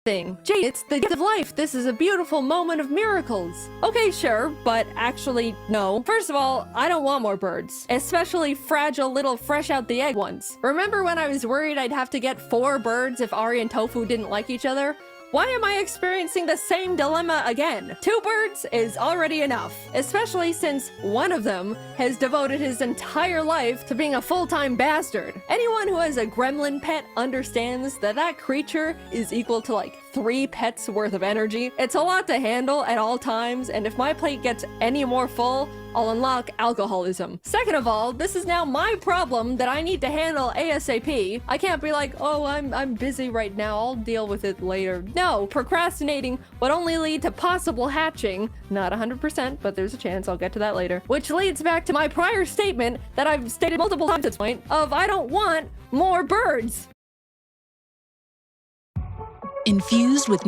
thing. Gee, it's the gift of life. This is a beautiful moment of miracles. Okay, sure, but actually, no. First of all, I don't want more birds, especially fragile little fresh out the egg ones. Remember when I was worried I'd have to get 4 birds if Ari and Tofu didn't like each other? Why am I experiencing the same dilemma again? 2 birds is already enough, especially since one of them has devoted his entire life to being a full-time bastard. Anyone who has a gremlin pet understands that that creature is equal to like 3 pets worth of energy. It's a lot to handle at all times, and if my plate gets any more full, I'll unlock alcoholism. Second of all, this is now my problem that I need to handle ASAP. I can't be like, oh, I'm busy right now, I'll deal with it later. No, procrastinating would only lead to possible hatching. Not 100%, but there's a chance, I'll get to that later. Which leads back to my prior statement that I've stated multiple times at this point of I don't want more birds. Infused with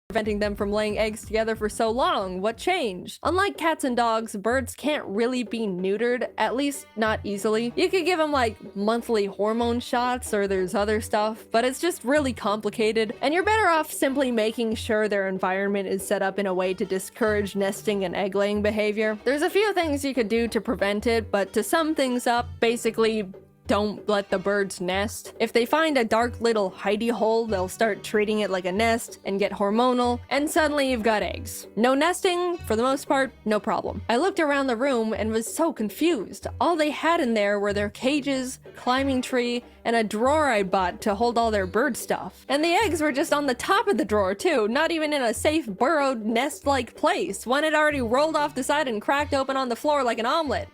preventing them from laying eggs together for so long. What changed? Unlike cats and dogs, birds can't really be neutered, at least not easily. You could give them like monthly hormone shots or there's other stuff, but it's just really complicated, and you're better off simply making sure their environment is set up in a way to discourage nesting and egg laying behavior. There's a few things you could do to prevent it, but to sum things up, basically don't let the birds nest. If they find a dark little hidey hole, they'll start treating it like a nest and get hormonal, and suddenly you've got eggs. No nesting, for the most part, no problem. I looked around the room and was so confused. All they had in there were their cages, climbing tree, and a drawer I bought to hold all their bird stuff. And the eggs were just on the top of the drawer too, not even in a safe burrowed nest-like place. One had already rolled off the side and cracked open on the floor like an omelet.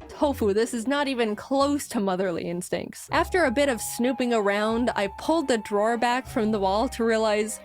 Tofu, this is not even close to motherly instincts. After a bit of snooping around, I pulled the drawer back from the wall to realize,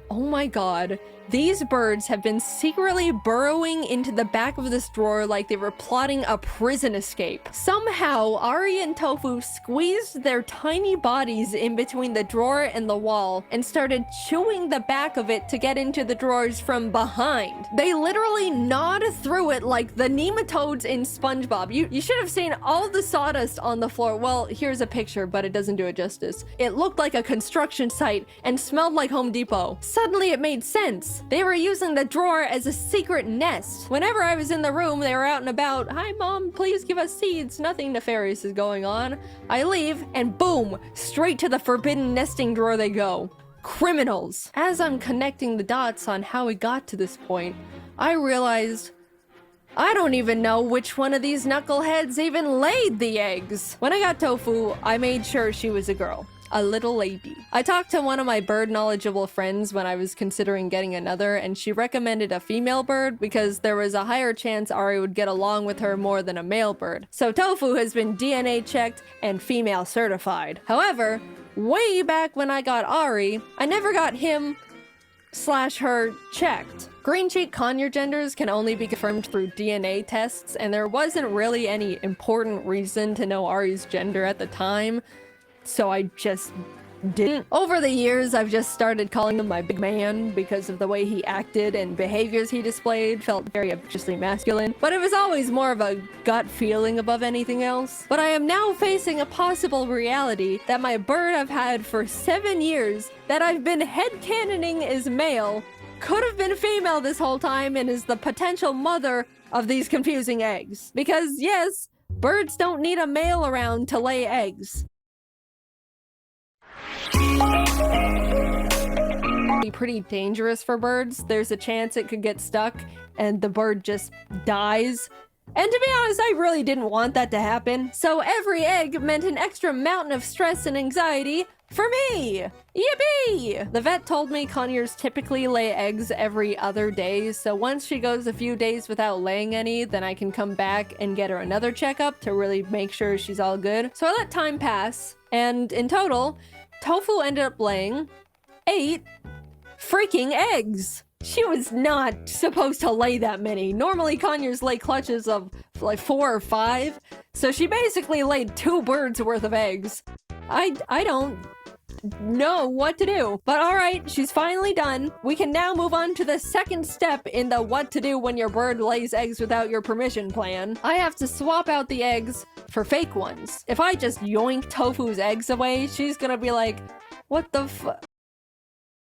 oh my god, these birds have been secretly burrowing into the back of this drawer like they were plotting a prison escape. Somehow, Ari and Tofu squeezed their tiny bodies in between the drawer and the wall and started chewing the back of it to get into the drawers from behind. They literally gnawed through it like the nematodes in SpongeBob. You should have seen all the sawdust on the floor. Well, here's a picture, but it doesn't do it justice. It looked like a construction site and smelled like Home Depot. Suddenly it made sense. They were using the drawer as a secret nest. Whenever I was in the room, they were out and about. Hi, Mom, please give us seeds. Nothing nefarious is going on. I leave, and boom, straight to the forbidden nesting drawer they go. Criminals. As I'm connecting the dots on how we got to this point, I realized I don't even know which one of these knuckleheads even laid the eggs. When I got Tofu, I made sure she was a girl. A little lady. I talked to one of my bird knowledgeable friends when I was considering getting another, and she recommended a female bird because there was a higher chance Ari would get along with her more than a male bird. So Tofu has been DNA checked and female certified. However, way back when I got Ari, I never got him/her checked. Green cheek conure genders can only be confirmed through DNA tests, and there wasn't really any important reason to know Ari's gender at the time, so I just didn't. Over the years, I've just started calling him my big man because of the way he acted and behaviors he displayed felt very obviously masculine, but it was always more of a gut feeling above anything else. But I am now facing a possible reality that my bird I've had for 7 years that I've been headcanoning is male could have been female this whole time and is the potential mother of these confusing eggs. Because yes, birds don't need a male around to lay eggs. Be pretty dangerous for birds. There's a chance it could get stuck and the bird just dies. And to be honest, I really didn't want that to happen. So every egg meant an extra mountain of stress and anxiety for me. Yippee! The vet told me conures typically lay eggs every other day, so once she goes a few days without laying any, then I can come back and get her another checkup to really make sure she's all good. So I let time pass, and in total, Tofu ended up laying 8 freaking eggs. She was not supposed to lay that many. Normally conures lay clutches of like 4 or 5, so she basically laid 2 birds worth of eggs. I don't know what to do. But all right, she's finally done. We can now move on to the second step in the what to do when your bird lays eggs without your permission plan. I have to swap out the eggs for fake ones. If I just yoink Tofu's eggs away, she's gonna be like, what the